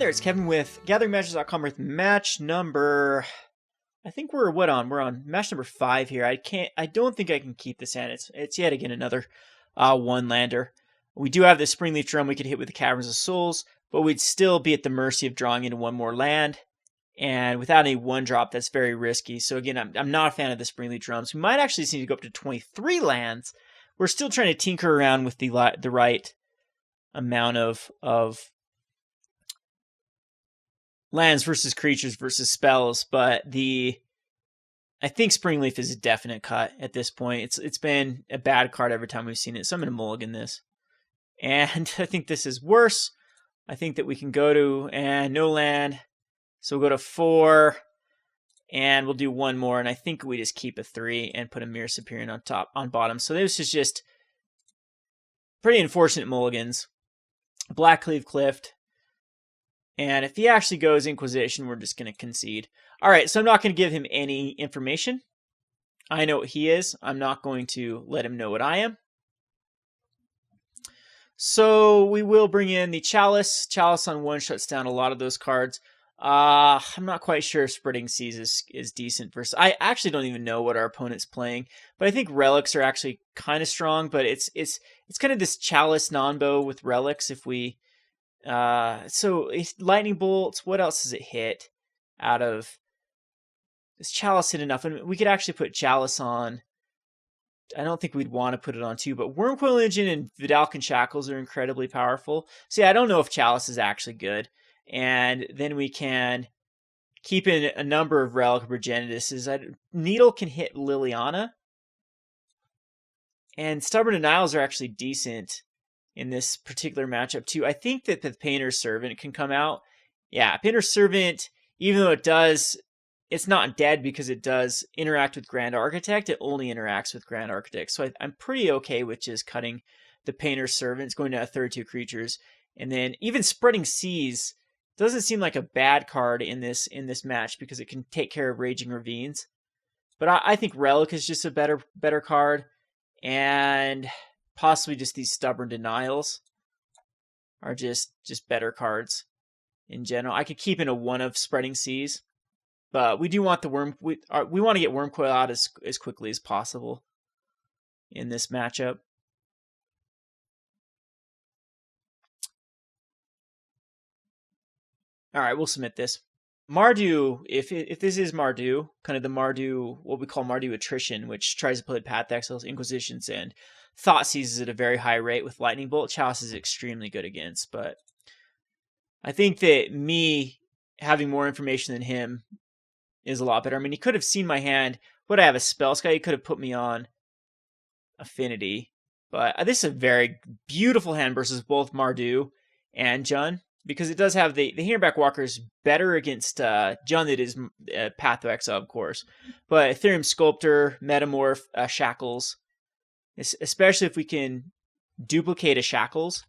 there, it's Kevin with GatheringMatches.com with match number... I think we're on? We're on match number 5 here. I don't think I can keep this hand. It's yet again another one-lander. We do have the Springleaf Drum we could hit with the Caverns of Souls, but we'd still be at the mercy of drawing into one more land. And without any one-drop, that's very risky. So again, I'm not a fan of the Springleaf Drums. We might actually need to go up to 23 lands. We're still trying to tinker around with the right amount of lands versus creatures versus spells, but I think Springleaf is a definite cut at this point. It's been a bad card every time we've seen it, so I'm going to mulligan this. And I think this is worse. I think that we can go to, and no land, so we'll go to 4, and we'll do one more, and I think we just keep a 3 and put a Myr Superion on bottom. So this is just pretty unfortunate mulligans. Blackcleave Clift. And if he actually goes Inquisition, we're just going to concede. All right, so I'm not going to give him any information. I know what he is. I'm not going to let him know what I am. So we will bring in the Chalice. Chalice on 1 shuts down a lot of those cards. I'm not quite sure if Spreading Seas is decent versus... I actually don't even know what our opponent's playing, but I think Relics are actually kind of strong, but it's kind of this Chalice non-bow with Relics if we... So Lightning Bolts, what else does it hit out of... Does Chalice hit enough? And we could actually put Chalice on... I don't think we'd want to put it on 2, but Wurmcoil Engine and Vedalken Shackles are incredibly powerful. See, I don't know if Chalice is actually good. And then we can keep in a number of Relic of Progenitus. Needle can hit Liliana. And Stubborn Denials are actually decent in this particular matchup too. I think that the Painter's Servant can come out. Yeah, Painter's Servant, even though it's not dead because it does interact with Grand Architect, it only interacts with Grand Architect. So I'm pretty okay with just cutting the Painter's Servant. It's going to a third 2 creatures. And then even Spreading Seas doesn't seem like a bad card in this match because it can take care of Raging Ravines. But I think Relic is just a better card. And possibly just these Stubborn Denials are just better cards in general. I could keep in a 1 of Spreading Seas, but we do want the we want to get Wurmcoil out as quickly as possible in this matchup. All right, we'll submit this. Mardu, if this is Mardu, kind of the Mardu, what we call Mardu attrition, which tries to play Path Exiles, Inquisitions, and Thought Seizes at a very high rate with Lightning Bolt, Chalice is extremely good against. But I think that me having more information than him is a lot better. I mean, he could have seen my hand. Would I have a Spellskite? He could have put me on Affinity. But this is a very beautiful hand versus both Mardu and Jun, because it does have the Hangarback Walker is better against Jun than it is Path to Exile, of course. But Etherium Sculptor, Metamorph, Shackles, especially if we can duplicate a Shackles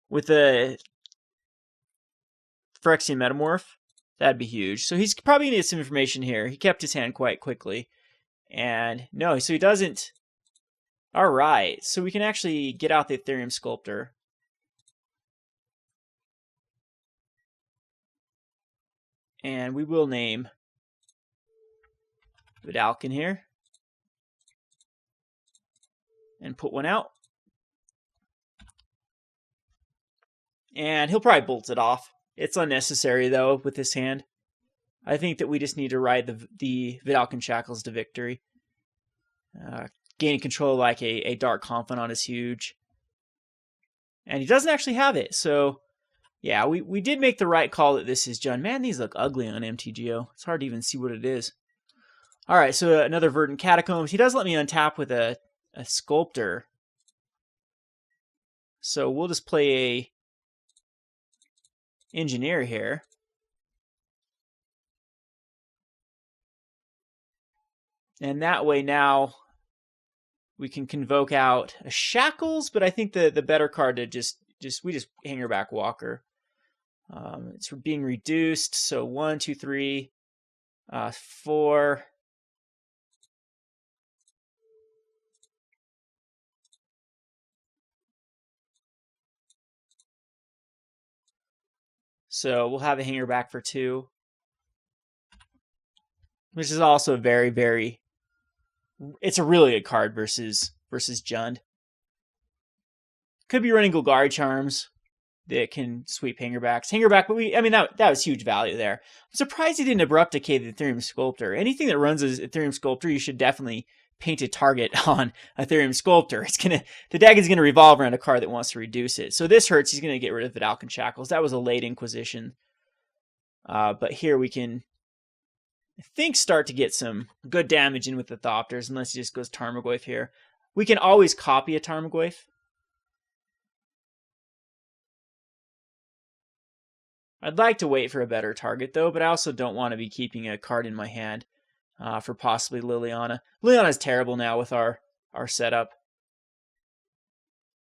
with a Phyrexian Metamorph, that'd be huge. So he's probably going to get some information here. He kept his hand quite quickly. And no, so he doesn't. All right, so we can actually get out the Etherium Sculptor. And we will name Vedalken here. And put one out. And he'll probably bolt it off. It's unnecessary, though, with this hand. I think that we just need to ride the Vedalken Shackles to victory. Gaining control like a Dark Confidant is huge. And he doesn't actually have it, so... Yeah, we did make the right call that this is Jun. Man, these look ugly on MTGO. It's hard to even see what it is. All right, so another Verdant Catacombs. He does let me untap with a Sculptor. So we'll just play a Engineer here. And that way now we can convoke out a Shackles, but I think the better card to we just Hangarback Walker. It's being reduced, so 1, 2, 3, 4. So we'll have a Hangarback for 2. Which is also very, very... It's a really good card versus Jund. Could be running Golgari Charms that can sweep Hangerbacks. Hangarback, but that was huge value there. I'm surprised he didn't Abrupt Decay the Etherium Sculptor. Anything that runs as Etherium Sculptor, you should definitely paint a target on Etherium Sculptor. The deck is gonna revolve around a card that wants to reduce it. So this hurts. He's gonna get rid of Vedalken Shackles. That was a late Inquisition, but here we can, I think, start to get some good damage in with the Thopters, unless he just goes Tarmogoyf here. We can always copy a Tarmogoyf. I'd like to wait for a better target, though, but I also don't want to be keeping a card in my hand for possibly Liliana. Liliana's terrible now with our setup.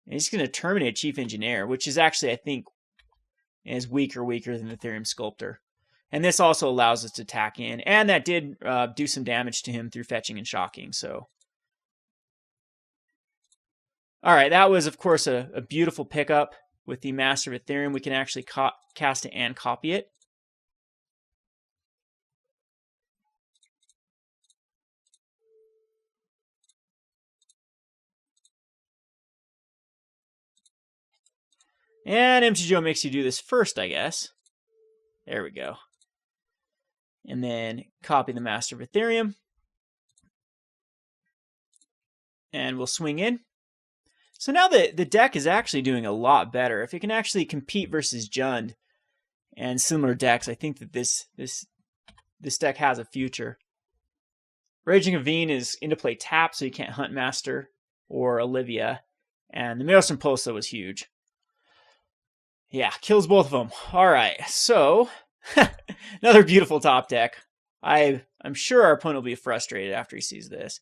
And he's going to terminate Chief Engineer, which is actually, I think, is weaker than the Etherium Sculptor. And this also allows us to attack in. And that did do some damage to him through fetching and shocking. So, all right, that was, of course, a beautiful pickup. With the Master of Etherium, we can actually cast it and copy it. And MTG makes you do this first, I guess. There we go. And then copy the Master of Etherium. And we'll swing in. So now the deck is actually doing a lot better. If it can actually compete versus Jund and similar decks, I think that this deck has a future. Raging Ravine is into play tap, so you can't Hunt Master or Olivia. And the Maelstrom Pulse was huge. Yeah, kills both of them. All right, so another beautiful top deck. I'm sure our opponent will be frustrated after he sees this.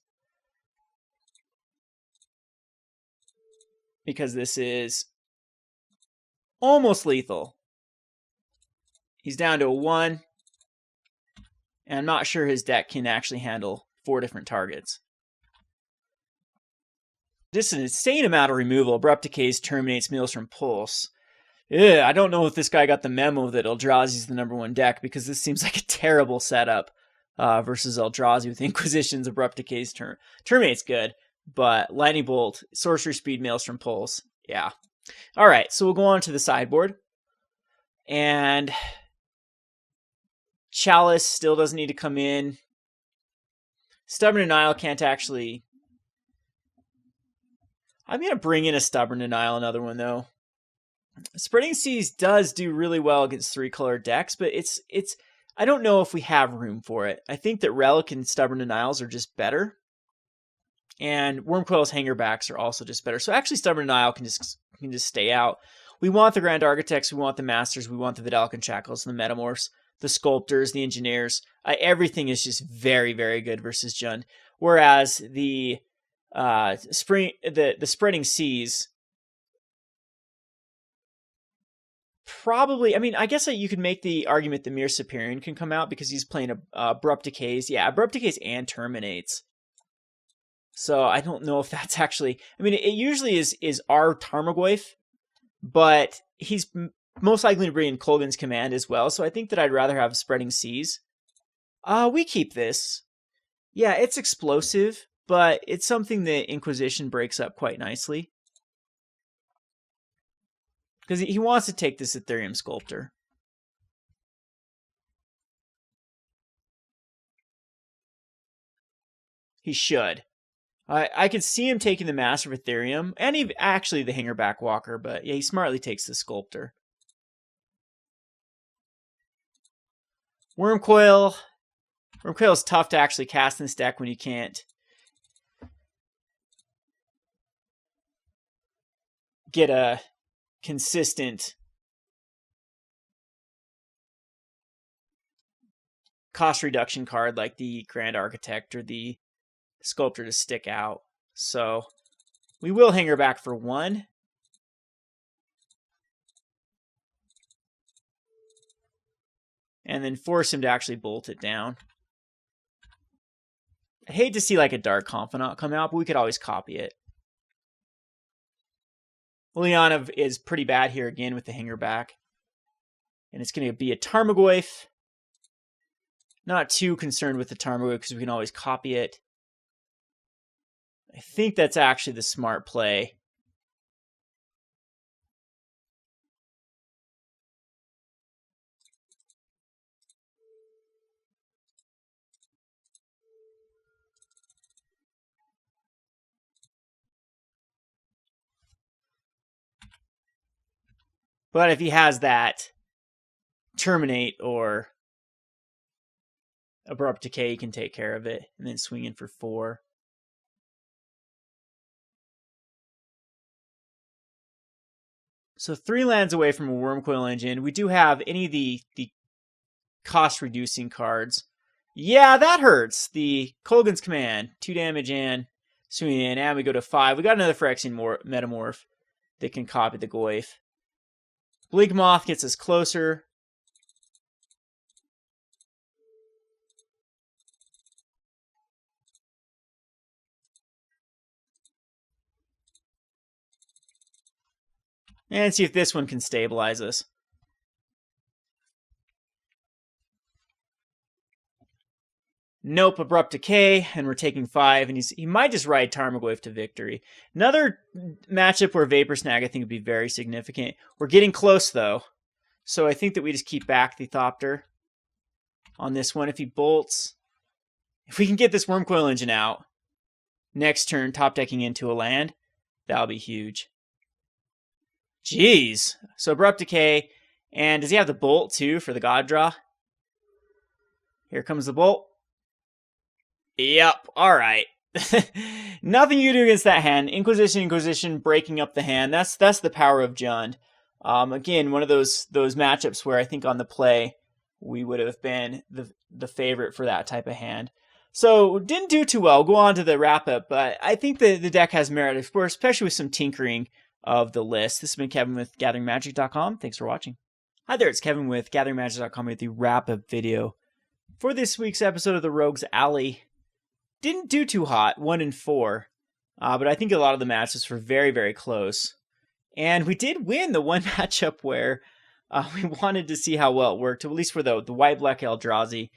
Because this is almost lethal. He's down to a 1. And I'm not sure his deck can actually handle 4 different targets. Just an insane amount of removal. Abrupt Decays terminates Maelstrom Pulse. I don't know if this guy got the memo that Eldrazi's the #1 deck, because this seems like a terrible setup versus Eldrazi with Inquisition's Abrupt Decays terminates good. But Lightning Bolt, Sorcery Speed, Maelstrom Pulse. Yeah. All right, so we'll go on to the sideboard. And Chalice still doesn't need to come in. Stubborn Denial can't actually... I'm going to bring in a Stubborn Denial, another one, though. Spreading Seas does do really well against 3-color decks, but it's I don't know if we have room for it. I think that Relic and Stubborn Denials are just better. And Wurmcoil's Hangarbacks are also just better. So actually Stubborn Denial can just stay out. We want the Grand Architects, we want the Masters, we want the Vedalken Shackles, and the Metamorphs, the Sculptors, the Engineers. Everything is just very, very good versus Jund. Whereas the Spreading Seas probably, I guess you could make the argument that Myr Superion can come out because he's playing Abrupt Decays. Yeah, Abrupt Decays and Terminates. So I don't know if that's actually... it usually is our Tarmogoyf, but he's most likely to bring in Kolgan's Command as well, so I think that I'd rather have Spreading Seas. We keep this. Yeah, it's explosive, but it's something that Inquisition breaks up quite nicely. Because he wants to take this Etherium Sculptor. He should. I could see him taking the Master of Etherium, and actually the Hangarback Walker, but yeah, he smartly takes the Sculptor. Wurmcoil. Wurmcoil is tough to actually cast in this deck when you can't get a consistent cost reduction card like the Grand Architect or the Sculptor to stick out. So we will hang her back for 1. And then force him to actually bolt it down. I hate to see like a Dark Confidant come out, but we could always copy it. Liliana is pretty bad here again with the hanger back. And it's going to be a Tarmogoyf. Not too concerned with the Tarmogoyf because we can always copy it. I think that's actually the smart play. But if he has that Terminate or Abrupt Decay, he can take care of it and then swing in for 4. So 3 lands away from a Wurmcoil Engine. We do have any of the cost-reducing cards. Yeah, that hurts. The Kolaghan's Command, 2 damage and swing in, and we go to 5. We got another Phyrexian Metamorph that can copy the Goyf. Blinkmoth gets us closer. And see if this one can stabilize us. Nope, Abrupt Decay, and we're taking 5, and he might just ride Tarmogoyf to victory. Another matchup where Vapor Snag I think would be very significant. We're getting close, though, so I think that we just keep back the Thopter on this one. If he bolts, if we can get this Wurmcoil Engine out, next turn, top decking into a land, that'll be huge. Jeez. So Abrupt Decay, and does he have the bolt, too, for the God Draw? Here comes the bolt. Yep, alright. Nothing you do against that hand. Inquisition, breaking up the hand. That's the power of Jund. Again, one of those matchups where I think on the play we would have been the favorite for that type of hand. So didn't do too well. Go on to the wrap up, but I think the deck has merit, especially with some tinkering of the list. This has been Kevin with GatheringMagic.com. Thanks for watching. Hi there, it's Kevin with GatheringMagic.com with the wrap up video for this week's episode of the Rogues Alley. Didn't do too hot, 1-4, but I think a lot of the matches were very, very close. And we did win the one matchup where we wanted to see how well it worked, at least for the white-black Eldrazi,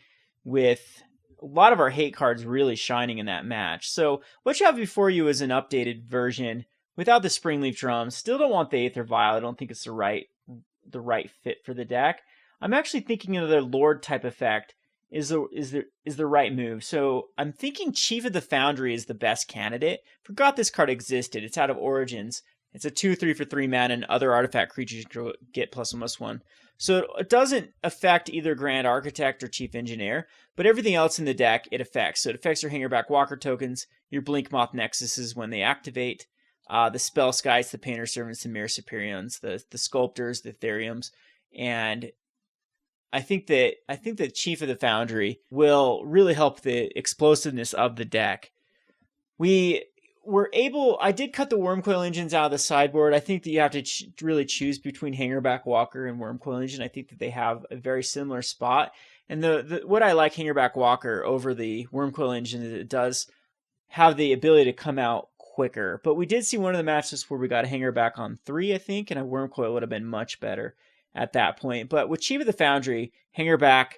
with a lot of our hate cards really shining in that match. So what you have before you is an updated version without the Springleaf Drum. Still don't want the Aether Vial. I don't think it's the right fit for the deck. I'm actually thinking another Lord type effect is the right move. So I'm thinking Chief of the Foundry is the best candidate. Forgot this card existed. It's out of Origins. It's a 2/3 for 3 mana, and other artifact creatures get +1/+1. So it doesn't affect either Grand Architect or Chief Engineer, but everything else in the deck it affects. So it affects your Hangarback Walker tokens, your Blinkmoth Nexuses when they activate, the Spellskites, the Painter Servants, the Myr Superions, the Sculptors, the Etheriums, and I think that Chief of the Foundry will really help the explosiveness of the deck. I did cut the Wurmcoil Engines out of the sideboard. I think that you have to really choose between Hangarback Walker and Wurmcoil Engine. I think that they have a very similar spot. And what I like Hangarback Walker over the Wurmcoil Engine is it does have the ability to come out quicker. But we did see one of the matches where we got a Hangarback on 3, I think, and a Wurmcoil would have been much better at that point. But with Chief of the Foundry, Hangarback,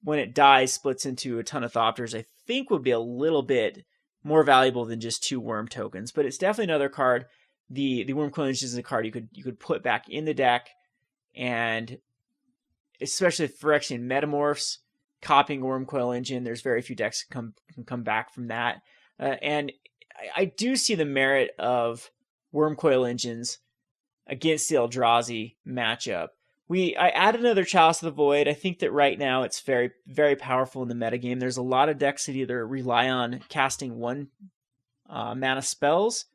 when it dies, splits into a ton of Thopters, I think would be a little bit more valuable than just 2 Worm tokens. But it's definitely another card. The Wurmcoil Engine is a card you could put back in the deck, and especially if Phyrexian Metamorphs, copying Wurmcoil Engine, there's very few decks can come back from that. And I do see the merit of Wurmcoil Engines against the Eldrazi matchup. I added another Chalice of the Void. I think that right now it's very, very powerful in the metagame. There's a lot of decks that either rely on casting 1 mana spells,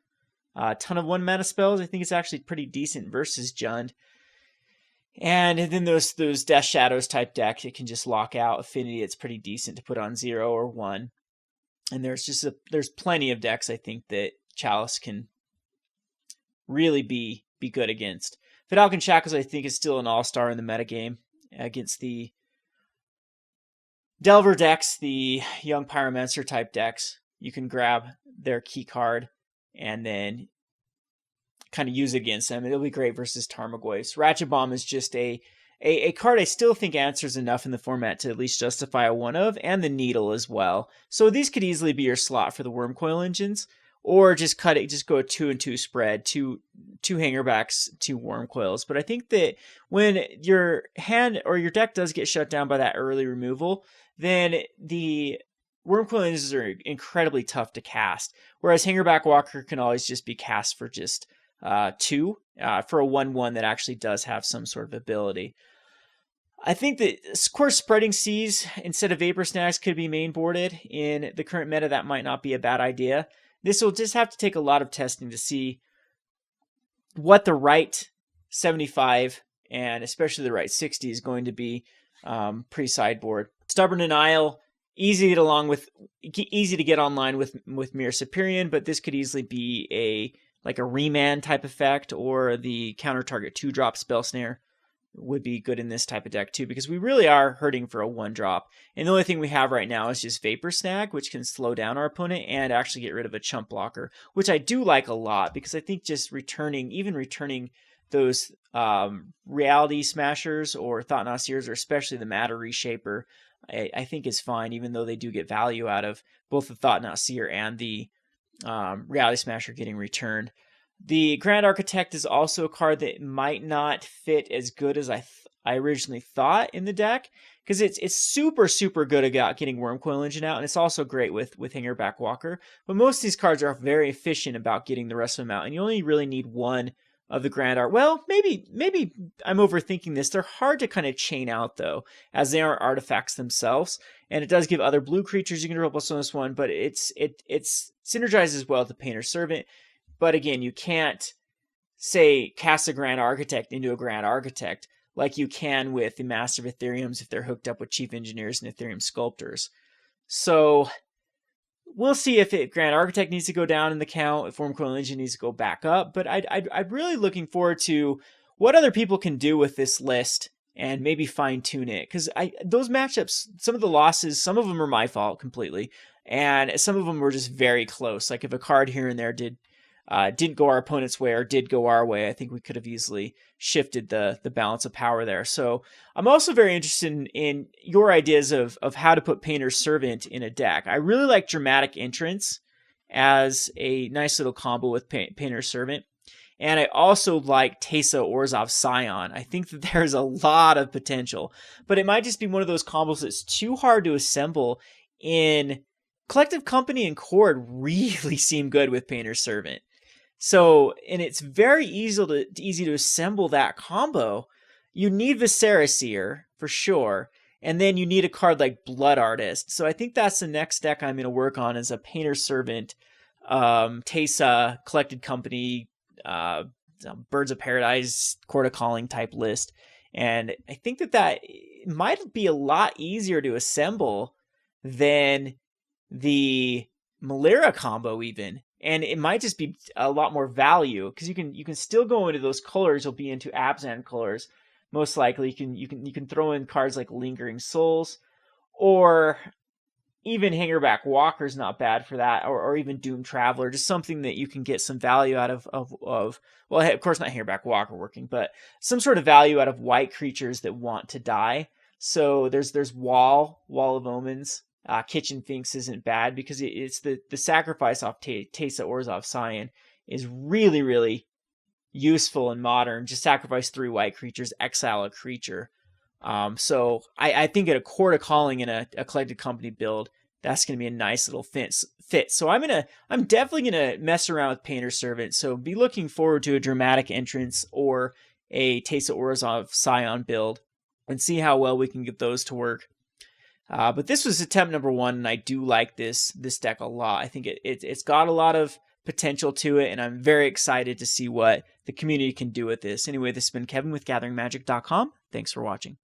a ton of 1 mana spells. I think it's actually pretty decent versus Jund. And then those Death Shadows type decks, it can just lock out Affinity. It's pretty decent to put on 0 or 1. And there's plenty of decks I think that Chalice can really be good against. Vedalken Shackles, I think, is still an all-star in the metagame against the Delver decks, the Young Pyromancer type decks. You can grab their key card and then kind of use it against them. It'll be great versus Tarmogoyfs. Ratchet Bomb is just a a card I still think answers enough in the format to at least justify a one of, and the Needle as well. So these could easily be your slot for the Wurmcoil Engines, or just cut it, just go a 2-2 spread, two Hangarbacks, 2 Wurmcoils. But I think that when your hand or your deck does get shut down by that early removal, then the Wurmcoil Engines are incredibly tough to cast, whereas Hangarback Walker can always just be cast for just 2 for a 1/1 that actually does have some sort of ability. I think that, of course, Spreading Seas instead of Vapor Snags could be mainboarded in the current meta. That might not be a bad idea. This will just have to take a lot of testing to see what the right 75 and especially the right 60 is going to be pre-sideboard. Stubborn Denial, easy to get online with Myr Superion, but this could easily be like a remand type effect, or the counter target 2-drop Spell Snare would be good in this type of deck too, because we really are hurting for a 1-drop. And the only thing we have right now is just Vapor Snag, which can slow down our opponent and actually get rid of a chump blocker, which I do like a lot, because I think just returning those Reality Smashers or Thought-Knot Seers, or especially the Matter Reshaper, I think is fine, even though they do get value out of both the Thought-Knot Seer and the Reality Smasher getting returned. The Grand Architect is also a card that might not fit as good as I originally thought in the deck, because it's super good about getting Wurmcoil Engine out, and it's also great with Hangarback Walker. But most of these cards are very efficient about getting the rest of them out, and you only really need one of the Grand Art. Well, maybe I'm overthinking this. They're hard to kind of chain out though, as they aren't artifacts themselves, and it does give other blue creatures you can draw plus this one, but it synergizes well with the Painter's Servant. But again, you can't say cast a Grand Architect into a Grand Architect like you can with the Master of Etheriums if they're hooked up with Chief Engineers and Etherium Sculptors. So we'll see if Grand Architect needs to go down in the count, if Wurmcoil Engine needs to go back up. But I'm really looking forward to what other people can do with this list and maybe fine tune it. Because those matchups, some of the losses, some of them are my fault completely, and some of them were just very close. Like if a card here and there didn't go our opponent's way or did go our way, I think we could have easily shifted the balance of power there. So I'm also very interested in your ideas of how to put Painter's Servant in a deck. I really like Dramatic Entrance as a nice little combo with Painter's Servant. And I also like Teysa Orzhov Scion. I think that there's a lot of potential, but it might just be one of those combos that's too hard to assemble. In Collective Company and Chord really seem good with Painter's Servant. So, and it's very easy to assemble that combo. You need Viscera Seer for sure, and then you need a card like Blood Artist. So I think that's the next deck I'm going to work on, is a Painter's Servant, Teysa, Collected Company, Birds of Paradise, Court of Calling type list. And I think that might be a lot easier to assemble than the Malera combo even. And it might just be a lot more value, because you can still go into those colors. You'll be into Abzan colors most likely. You can throw in cards like Lingering Souls, or even Hangarback Walker is not bad for that, or even Doom Traveler, just something that you can get some value out of. Well, of course not Hangarback Walker working, but some sort of value out of white creatures that want to die. So there's Wall of Omens. Kitchen Finks isn't bad, because it's the sacrifice off Teysa Orzhov Scion is really useful and modern. Just sacrifice 3 white creatures, exile a creature. So I think at a Court of Calling in a Collected Company build, that's going to be a nice little fit. So I'm definitely going to mess around with Painter's Servant. So be looking forward to a Dramatic Entrance or a Teysa Orzhov Scion build, and see how well we can get those to work. But this was attempt number 1, and I do like this deck a lot. I think it's got a lot of potential to it, and I'm very excited to see what the community can do with this. Anyway, this has been Kevin with GatheringMagic.com. Thanks for watching.